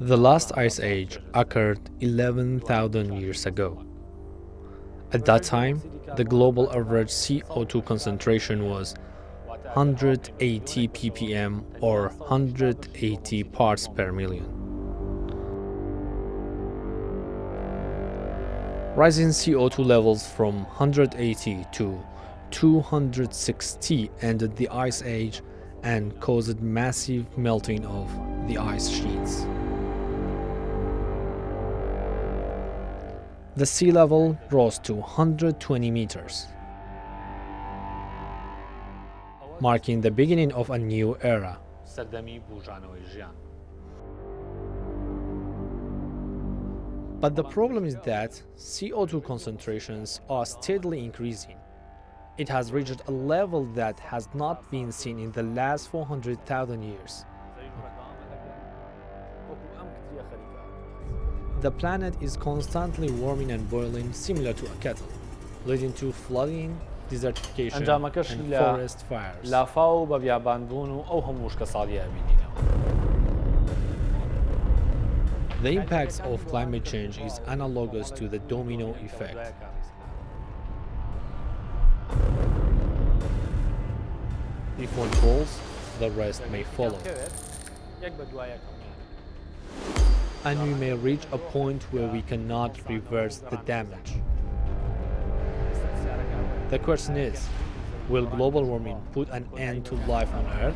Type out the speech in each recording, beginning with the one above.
The last ice age occurred 11,000 years ago. At that time, the global average CO2 concentration was 180 ppm or 180 parts per million. Rising CO2 levels from 180 to 260 ended the ice age and caused massive melting of the ice sheets. The sea level rose to 120 meters, marking the beginning of a new era. But the problem is that CO2 concentrations are steadily increasing. It has reached a level that has not been seen in the last 400,000 years. The planet is constantly warming and boiling, similar to a kettle, leading to flooding, desertification, and forest fires. The impacts of climate change is analogous to the domino effect. If one falls, the rest may follow. And we may reach a point where we cannot reverse the damage. The question is, will global warming put an end to life on Earth?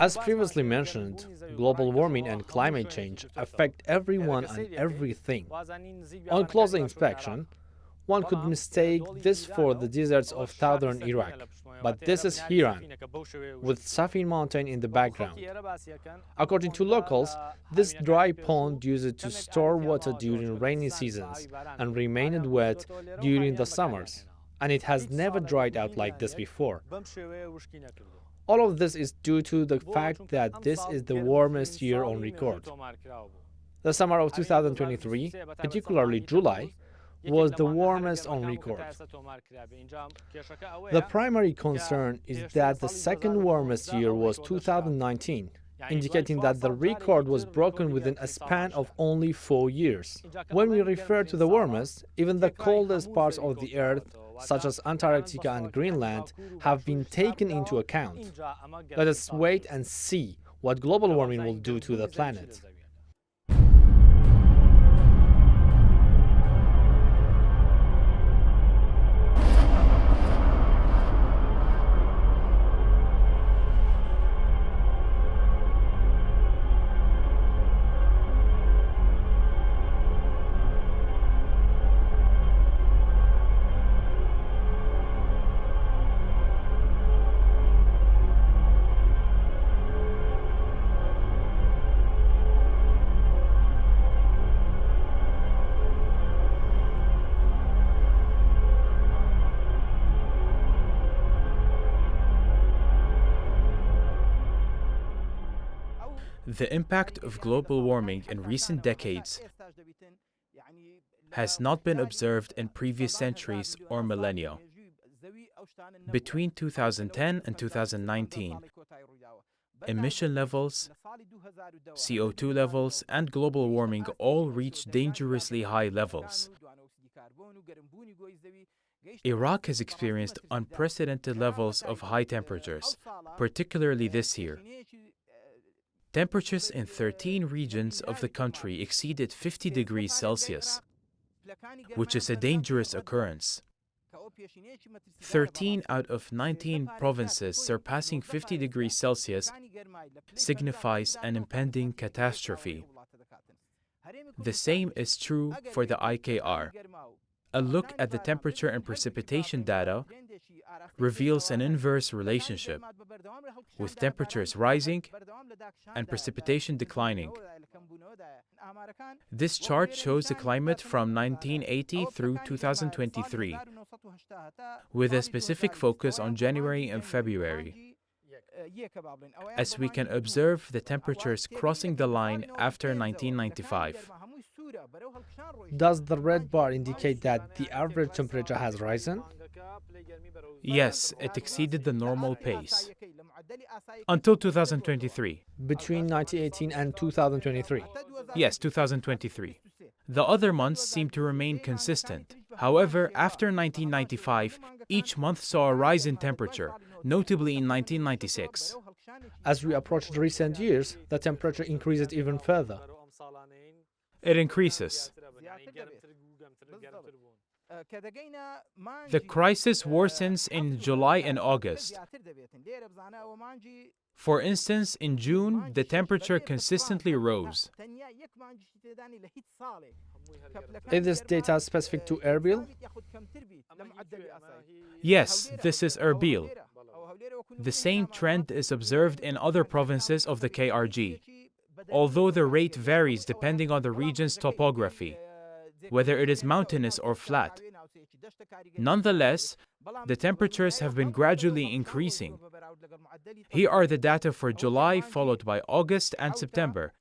As previously mentioned, global warming and climate change affect everyone and everything. On closer inspection, one could mistake this for the deserts of southern Iraq, but this is Iran, with Safin mountain in the background. According to locals, this dry pond used to store water during rainy seasons and remained wet during the summers, and it has never dried out like this before. All of this is due to the fact that this is the warmest year on record. The summer of 2023, particularly July, was the warmest on record. The primary concern is that the second warmest year was 2019, indicating that the record was broken within a span of only 4 years. When we refer to the warmest, even the coldest parts of the Earth, such as Antarctica and Greenland, have been taken into account. Let us wait and see what global warming will do to the planet. The impact of global warming in recent decades has not been observed in previous centuries or millennia. Between 2010 and 2019, emission levels, CO2 levels, and global warming all reached dangerously high levels. Iraq has experienced unprecedented levels of high temperatures, particularly this year. Temperatures in 13 regions of the country exceeded 50 degrees Celsius, which is a dangerous occurrence. 13 out of 19 provinces surpassing 50 degrees Celsius signifies an impending catastrophe. The same is true for the IKR, A look at the temperature and precipitation data reveals an inverse relationship, with temperatures rising and precipitation declining. This chart shows the climate from 1980 through 2023, with a specific focus on January and February, as we can observe the temperatures crossing the line after 1995. Does the red bar indicate that the average temperature has risen? Yes, it exceeded the normal pace. Until 2023. Between 1918 and 2023? Yes, 2023. The other months seem to remain consistent. However, after 1995, each month saw a rise in temperature, notably in 1996. As we approached recent years, the temperature increased even further. It increases. The crisis worsens in July and August. For instance, in June, the temperature consistently rose. Is this data specific to Erbil? Yes, this is Erbil. The same trend is observed in other provinces of the KRG, although the rate varies depending on the region's topography, whether it is mountainous or flat. Nonetheless, the temperatures have been gradually increasing. Here are the data for July, followed by August and September,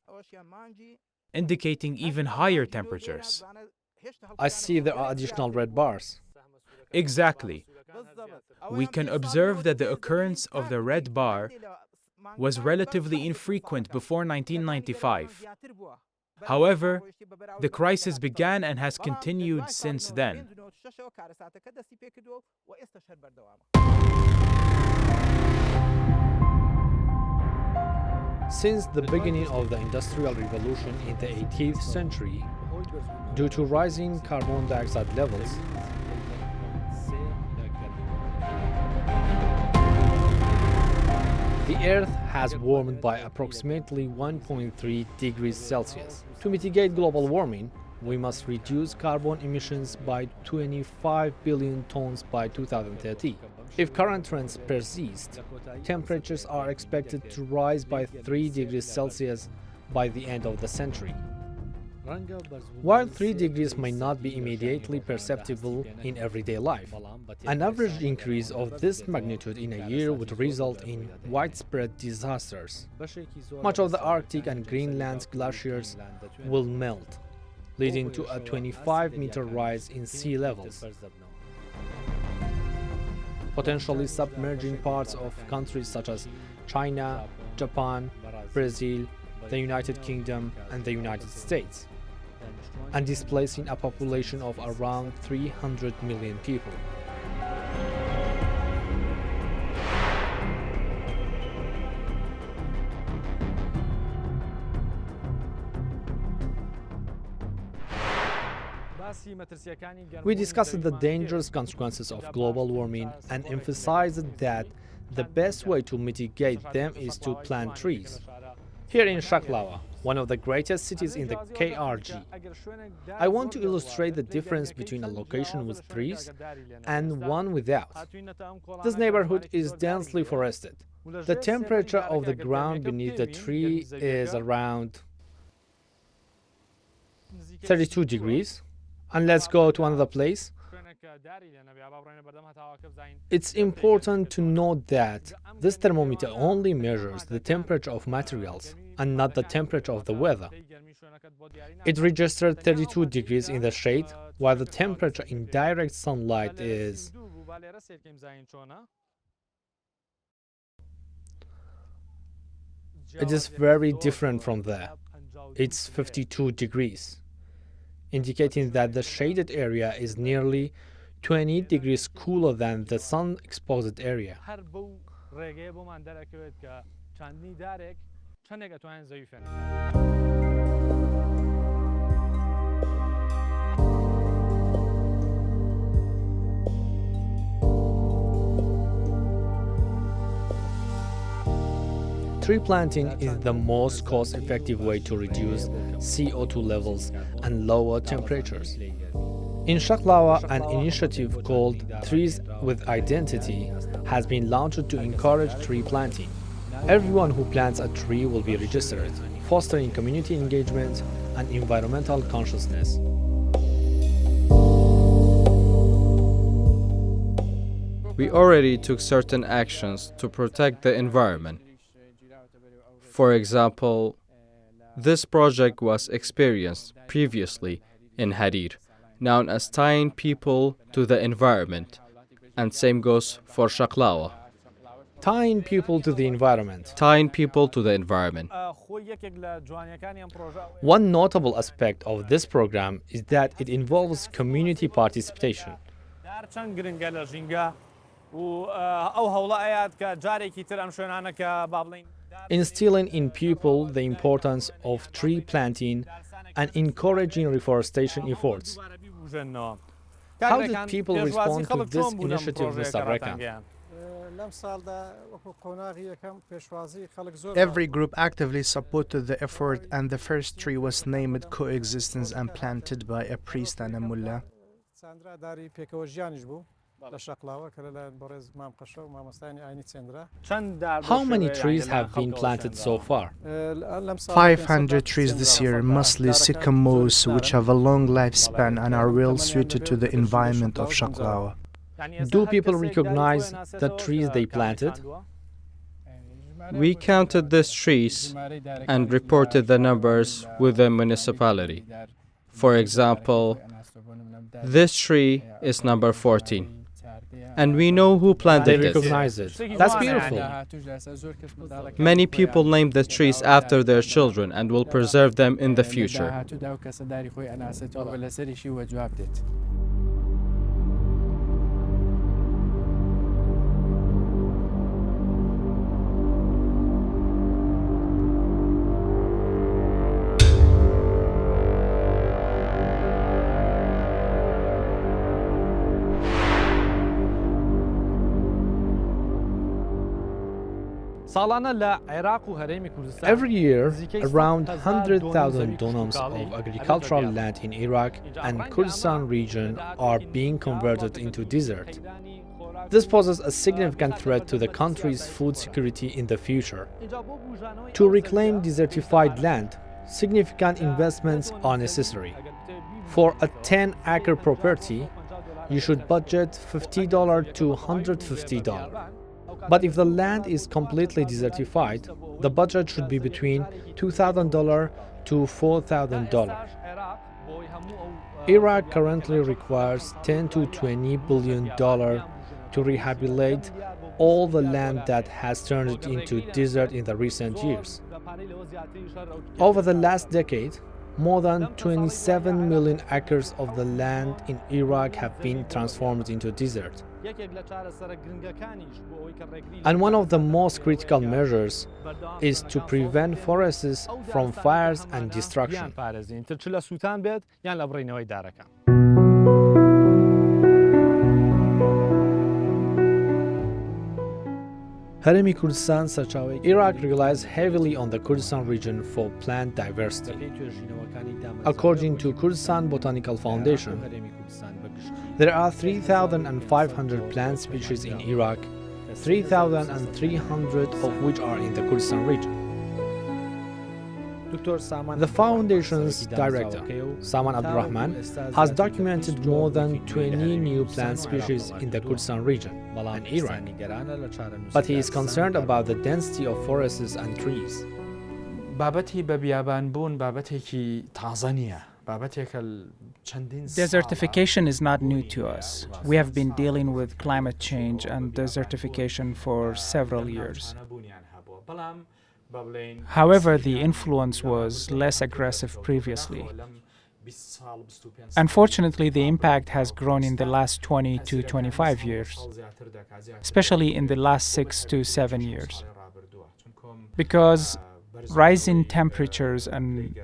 indicating even higher temperatures. I see there are additional red bars. Exactly. We can observe that the occurrence of the red bar was relatively infrequent before 1995. However, the crisis began and has continued since then. Since the beginning of the Industrial Revolution in the 18th century, due to rising carbon dioxide levels, the Earth has warmed by approximately 1.3 degrees Celsius. To mitigate global warming, we must reduce carbon emissions by 25 billion tons by 2030. If current trends persist, temperatures are expected to rise by 3 degrees Celsius by the end of the century. While 3 degrees may not be immediately perceptible in everyday life, an average increase of this magnitude in a year would result in widespread disasters. Much of the Arctic and Greenland's glaciers will melt, leading to a 25-meter rise in sea levels, potentially submerging parts of countries such as China, Japan, Brazil, the United Kingdom, and the United States, and displacing a population of around 300 million people. We discussed the dangerous consequences of global warming and emphasized that the best way to mitigate them is to plant trees. Here in Shaklawa, one of the greatest cities in the KRG, I want to illustrate the difference between a location with trees and one without. This neighborhood is densely forested. The temperature of the ground beneath the tree is around 32 degrees. And let's go to another place. It's important to note that this thermometer only measures the temperature of materials and not the temperature of the weather. It registered 32 degrees in the shade, while the temperature in direct sunlight is very different from there. It's 52 degrees. Indicating that the shaded area is nearly 20 degrees cooler than the sun-exposed area. Tree planting is the most cost-effective way to reduce CO2 levels and lower temperatures. In Shaklawa, an initiative called Trees with Identity has been launched to encourage tree planting. Everyone who plants a tree will be registered, fostering community engagement and environmental consciousness. We already took certain actions to protect the environment. For example, this project was experienced previously in Harir, known as tying people to the environment, and same goes for Shaklawa. Tying people to the environment. Tying people to the environment. One notable aspect of this program is that it involves community participation. Instilling in people the importance of tree planting and encouraging reforestation efforts. How did people respond to this initiative, Mr. Hakim? Every group actively supported the effort, and the first tree was named Coexistence and planted by a priest and a mullah. How many trees have been planted so far? 500 trees this year, mostly sycamores, which have a long lifespan and are well suited to the environment of Shaklawa. Do people recognize the trees they planted? We counted these trees and reported the numbers with the municipality. For example, this tree is number 14. And we know who planted They it. recognize it. That's beautiful. Many people named the trees after their children and will preserve them in the future. Every year, around 100,000 dunams of agricultural land in Iraq and Kurdistan region are being converted into desert. This poses a significant threat to the country's food security in the future. To reclaim desertified land, significant investments are necessary. For a 10-acre property, you should budget $50 to $150. But if the land is completely desertified, the budget should be between $2,000 to $4,000. Iraq currently requires $10 to $20 billion to rehabilitate all the land that has turned into desert in the recent years. Over the last decade, more than 27 million acres of the land in Iraq have been transformed into desert. And one of the most critical measures is to prevent forests from fires and destruction. Iraq relies heavily on the Kurdistan region for plant diversity. According to Kurdistan Botanical Foundation, there are 3,500 plant species in Iraq, 3,300 of which are in the Kurdistan region. The foundation's director, Saman Abdurrahman, has documented more than 20 new plant species in the Kurdistan region and Iraq, but he is concerned about the density of forests and trees. Desertification is not new to us. We have been dealing with climate change and desertification for several years. However, the influence was less aggressive previously. Unfortunately, the impact has grown in the last 20 to 25 years, especially in the last 6 to 7 years. Because rising temperatures and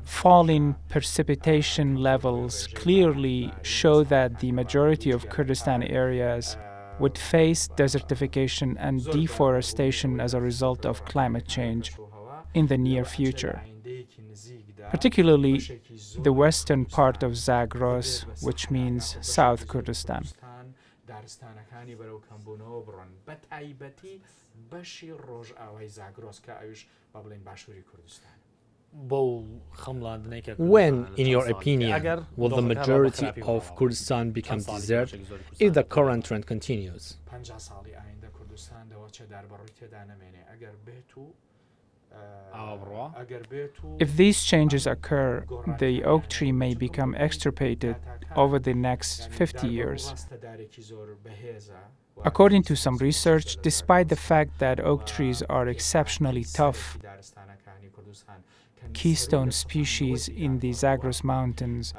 falling precipitation levels clearly show that the majority of Kurdistan areas would face desertification and deforestation as a result of climate change in the near future. particularly the western part of Zagros, which means South Kurdistan. When, in your opinion, will the majority of Kurdistan become desert if the current trend continues? If these changes occur, the oak tree may become extirpated over the next 50 years. According to some research, despite the fact that oak trees are exceptionally tough, keystone species in the Zagros Mountains,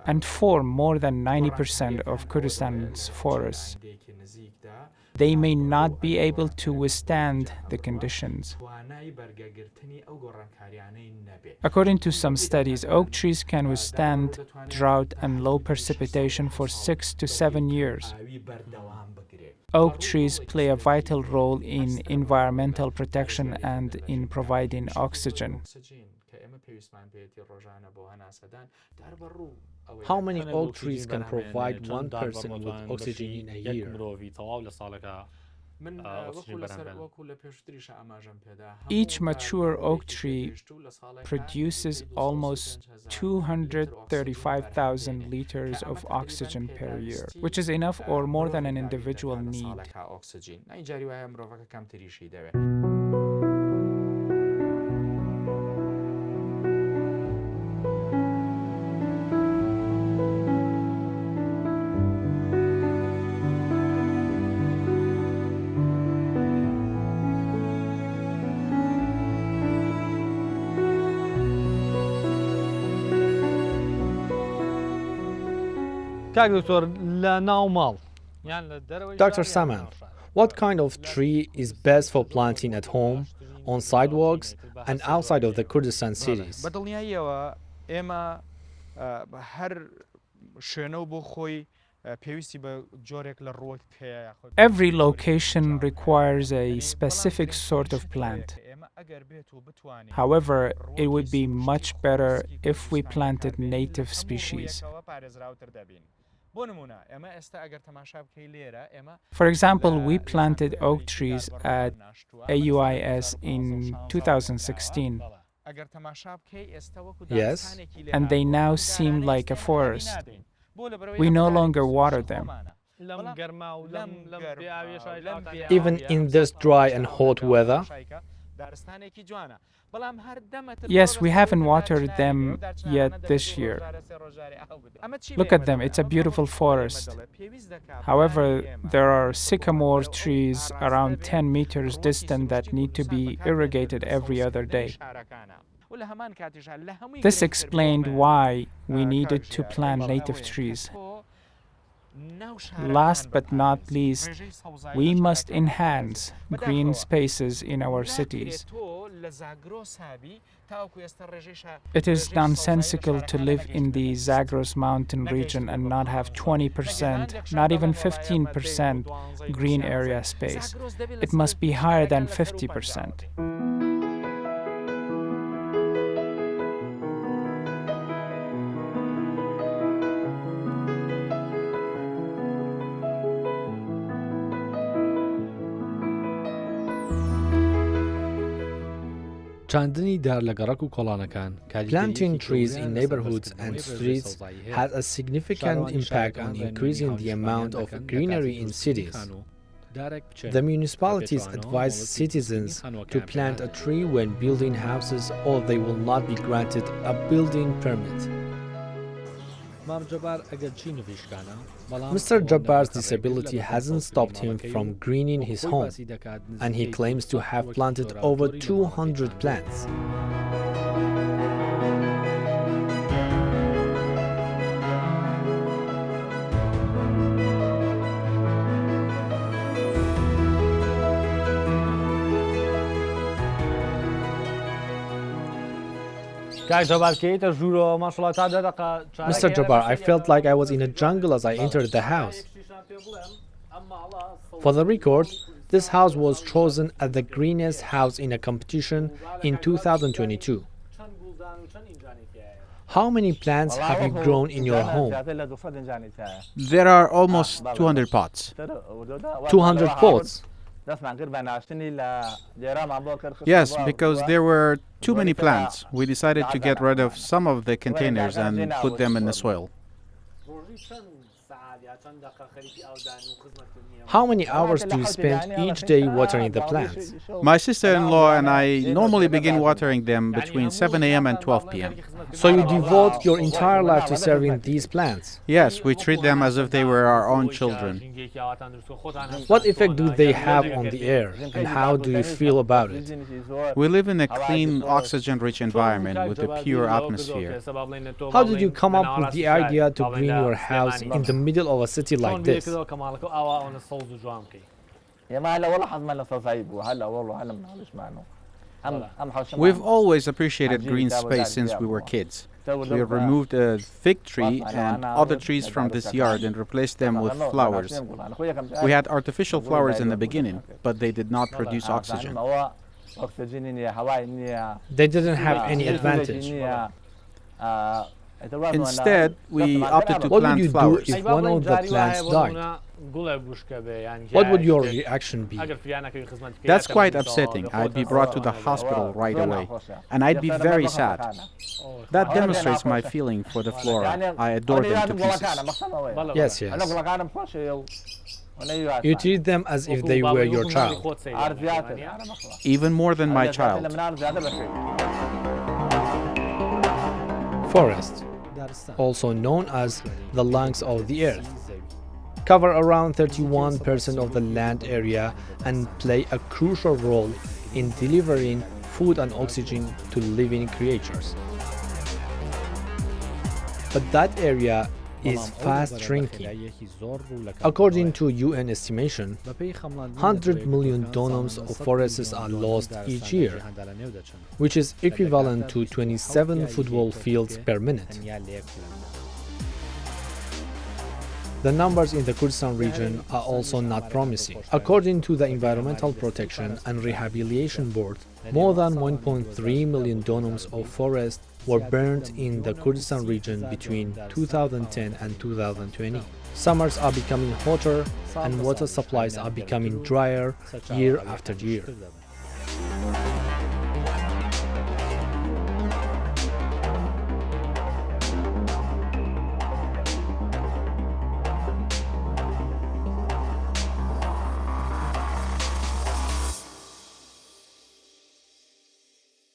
and form more than 90% of Kurdistan's forests, they may not be able to withstand the conditions. According to some studies, oak trees can withstand drought and low precipitation for 6 to 7 years. Oak trees play a vital role in environmental protection and in providing oxygen. How many oak trees can provide one person with oxygen in a year? Each mature oak tree produces almost 235,000 liters of oxygen per year, which is enough or more than an individual need. Dr. Saman, what kind of tree is best for planting at home, on sidewalks, and outside of the Kurdistan cities? Every location requires a specific sort of plant. However, it would be much better if we planted native species. For example, we planted oak trees at AUIS in 2016. Yes. And they now seem like a forest. We no longer water them. Even in this dry and hot weather? Yes, we haven't watered them yet this year. Look at them, it's a beautiful forest. However, there are sycamore trees around 10 meters distant that need to be irrigated every other day. This explained why we needed to plant native trees. Last but not least, we must enhance green spaces in our cities. It is nonsensical to live in the Zagros mountain region and not have 20%, not even 15% green area space. It must be higher than 50%. Planting trees in neighborhoods and streets has a significant impact on increasing the amount of greenery in cities. The municipalities advise citizens to plant a tree when building houses, or they will not be granted a building permit. Mr. Jabbar's disability hasn't stopped him from greening his home, and he claims to have planted over 200 plants. Mr. Jabbar, I felt like I was in a jungle as I entered the house. For the record, this house was chosen as the greenest house in a competition in 2022. How many plants have you grown in your home? There are almost 200 pots. 200 pots. Yes, because there were too many plants. We decided to get rid of some of the containers and put them in the soil. How many hours do you spend each day watering the plants? My sister-in-law and I normally begin watering them between 7 a.m. and 12 p.m. So you devote your entire life to serving these plants. Yes, we treat them as if they were our own children. What effect do they have on the air, and how do you feel about it? We live in a clean, oxygen-rich environment with a pure atmosphere. How did you come up with the idea to green your house in the middle of a city like this? We've always appreciated green space since we were kids. We have removed a fig tree and other trees from this yard and replaced them with flowers. We had artificial flowers in the beginning, but they did not produce oxygen. They didn't have any advantage. Instead, we opted to What would plant you do flowers. if one of the plants died? What would your reaction be? That's quite upsetting. I'd be brought to the hospital right away, and I'd be very sad. That demonstrates my feeling for the flora. I adore them to pieces. Yes, yes. You treat them as if they were your child. Even more than my child. Forests, also known as the lungs of the earth, cover around 31% of the land area and play a crucial role in delivering food and oxygen to living creatures. But that area is fast shrinking. According to UN estimation, 100 million dunams of forests are lost each year, which is equivalent to 27 football fields per minute. The numbers in the Kurdistan region are also not promising. According to the Environmental Protection and Rehabilitation Board, more than 1.3 million dunams of forest were burned in the Kurdistan region between 2010 and 2020. Summers are becoming hotter and water supplies are becoming drier year after year.